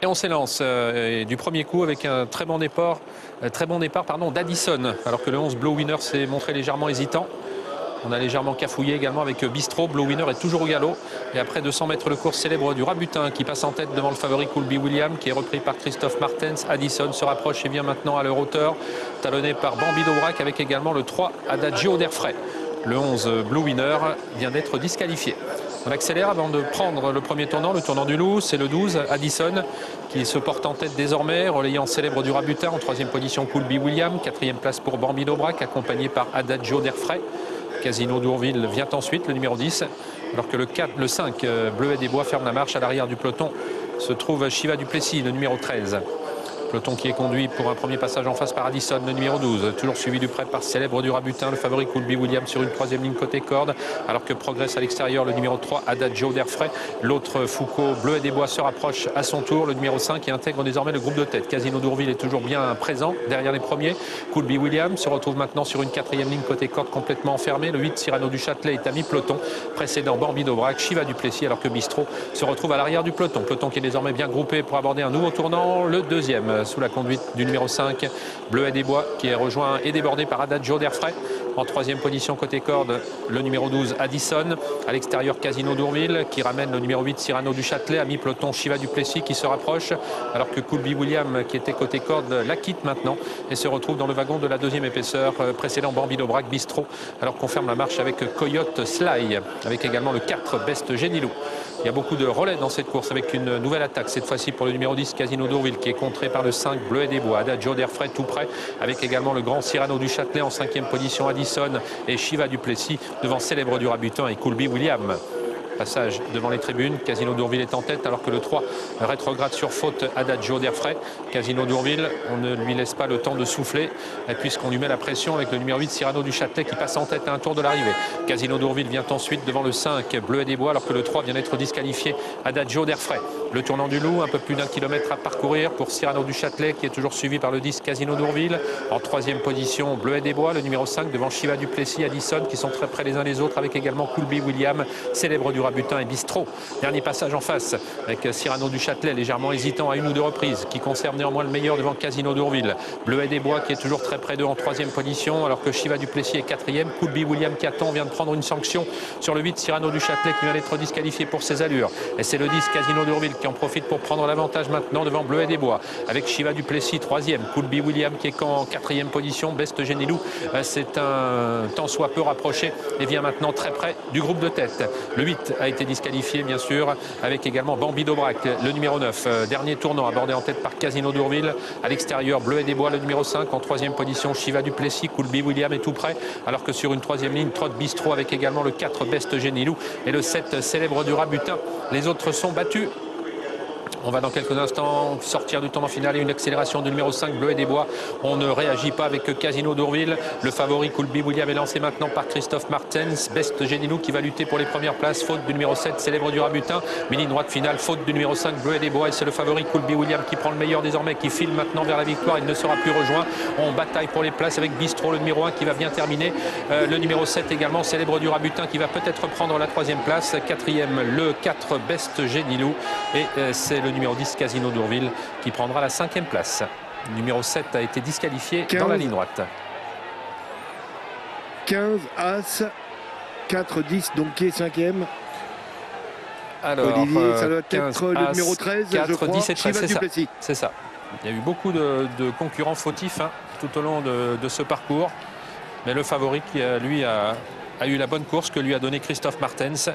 Et on s'élance du premier coup avec un très bon départ d'Addison, alors que le 11 Blow Winner s'est montré légèrement hésitant. On a légèrement cafouillé également avec Bistro. Blow Winner est toujours au galop. Et après 200 mètres le cours célèbre du Rabutin qui passe en tête devant le favori Coolby William, qui est repris par Christophe Martens. Addison se rapproche et vient maintenant à leur hauteur, talonné par Bambi d'Aubrac avec également le 3 Adagio d'Airfray. Le 11 Blow Winner vient d'être disqualifié. On accélère avant de prendre le premier tournant, le tournant du Loup. C'est le 12, Addison, qui se porte en tête désormais, relayant célèbre du Rabutin. En troisième position, Coolby William. Quatrième place pour Bambi d'Aubrac, accompagné par Adagio d'Airfray. Casino d'Ourville vient ensuite, le numéro 10. Alors que le 5, Bleuet des Bois, ferme la marche. À l'arrière du peloton se trouve Shiva Duplessis, le numéro 13. Peloton qui est conduit pour un premier passage en face par Addison, le numéro 12. Toujours suivi du près par Célèbre du Rabutin, le favori Coolby William sur une troisième ligne côté corde. Alors que progresse à l'extérieur le numéro 3, Adagio d'Airfray. L'autre Foucault, Bleuet des Bois, se rapproche à son tour. Le numéro 5 qui intègre désormais le groupe de tête. Casino d'Ourville est toujours bien présent derrière les premiers. Coolby William se retrouve maintenant sur une quatrième ligne côté corde complètement enfermée. Le 8, Cyrano du Châtelet, est à mi-peloton. Précédent Bambi d'Aubrac, Shiva Duplessis, alors que Bistro se retrouve à l'arrière du peloton. Peloton qui est désormais bien groupé pour aborder un nouveau tournant. Le deuxième, sous la conduite du numéro 5, Bleuet des Bois, qui est rejoint et débordé par Adagio d'Airfray. En troisième position côté corde, le numéro 12 Addison. À l'extérieur, Casino d'Ourville qui ramène le numéro 8 Cyrano du Châtelet. À mi-peloton, Shiva Duplessis qui se rapproche, alors que Coolby William, qui était côté corde, la quitte maintenant et se retrouve dans le wagon de la deuxième épaisseur, précédent Bambi d'Aubrac, Bistro, alors qu'on ferme la marche avec Coyote Sly, avec également le 4 Best Génilou. Il y a beaucoup de relais dans cette course avec une nouvelle attaque, cette fois-ci pour le numéro 10 Casino d'Ourville, qui est contré par le 5 Bleuet des Bois. Adagio d'Airfray tout près, avec également le grand Cyrano du Châtelet en cinquième position, Addison et Shiva Duplessis devant Célèbre du Rabutin et Coolby William. Passage devant les tribunes, Casino d'Ourville est en tête, alors que le 3 rétrograde sur faute Adagio d'Airfray. Casino d'Ourville, on ne lui laisse pas le temps de souffler, puisqu'on lui met la pression avec le numéro 8 Cyrano du Châtelet qui passe en tête à un tour de l'arrivée. Casino d'Ourville vient ensuite devant le 5 Bleuet des Bois, alors que le 3 vient d'être disqualifié, Adagio d'Airfray. Le tournant du Loup, un peu plus d'1 kilomètre à parcourir pour Cyrano du Châtelet, qui est toujours suivi par le 10 Casino d'Ourville. En troisième position, Bleuet des Bois, le numéro 5 devant Shiva Duplessis, Addison, qui sont très près les uns les autres, avec également Coolby William, Célèbre du Rabutin et Bistro. Dernier passage en face avec Cyrano du Châtelet, légèrement hésitant à une ou deux reprises, qui conserve néanmoins le meilleur devant Casino d'Ourville. Bleuet des Bois qui est toujours très près d'eux en troisième position, alors que Shiva Duplessis est quatrième. Coolby William qui attend, vient de prendre une sanction sur le 8 Cyrano du Châtelet, qui vient d'être disqualifié pour ses allures. Et c'est le 10 Casino d'Ourville qui en profite pour prendre l'avantage maintenant devant Bleuet des Bois, avec Shiva Duplessis troisième, Coolby William qui est en quatrième position. Best Génilou, c'est un tant soit peu rapproché et vient maintenant très près du groupe de tête. Le 8 a été disqualifié bien sûr, avec également Bambi d'Aubrac, le numéro 9. Dernier tournant abordé en tête par Casino d'Ourville. À l'extérieur, Bleuet des Bois, le numéro 5. En troisième position, Shiva Duplessis, Coolby William est tout près, alors que sur une troisième ligne, Trot Bistro avec également le 4 Best Génilou et le 7 Célèbre du Rabutin. Les autres sont battus. On va dans quelques instants sortir du tournant final et une accélération du numéro 5 Bleuet des Bois. On ne réagit pas avec Casino d'Ourville. Le favori Coolby William est lancé maintenant par Christophe Martens. Best Génilou qui va lutter pour les premières places. Faute du numéro 7 Célèbre du Rabutin. Mais ligne droite finale, faute du numéro 5 Bleuet des Bois. Et c'est le favori Coolby William qui prend le meilleur désormais, qui file maintenant vers la victoire. Il ne sera plus rejoint. On bataille pour les places avec Bistro, le numéro 1 qui va bien terminer. Le numéro 7 également, Célèbre du Rabutin, qui va peut-être prendre la troisième place. Quatrième, le 4 Best Génilou. Et c'est le numéro 10 Casino d'Ourville qui prendra la cinquième place. Le numéro 7 a été disqualifié 15, dans la ligne droite. 15 As, 4 10 donc qui est cinquième. Alors, Olivier, ça doit être 15 le numéro 13, 4, je crois, 10 et 13, c'est ça. Il y a eu beaucoup de concurrents fautifs tout au long de ce parcours. Mais le favori qui, lui, a eu la bonne course que lui a donné Christophe Martens.